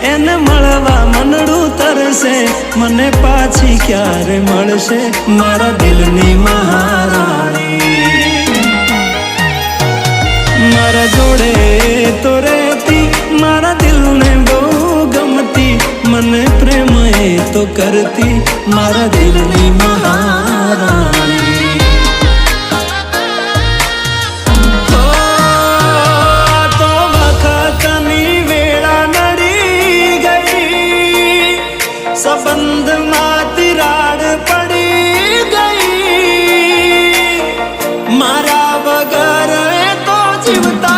એને મળવા મનડું તરસે મને પાછી ક્યારે મળશે મારા દિલની મહારાણી મારા જોડે તો રહેતી મારા દિલને બહુ ગમતી મને પ્રેમ એ તો કરતી મારા દિલની મહારાણી संबंध माती राड पड़ी गई मारा वगर तो जीवता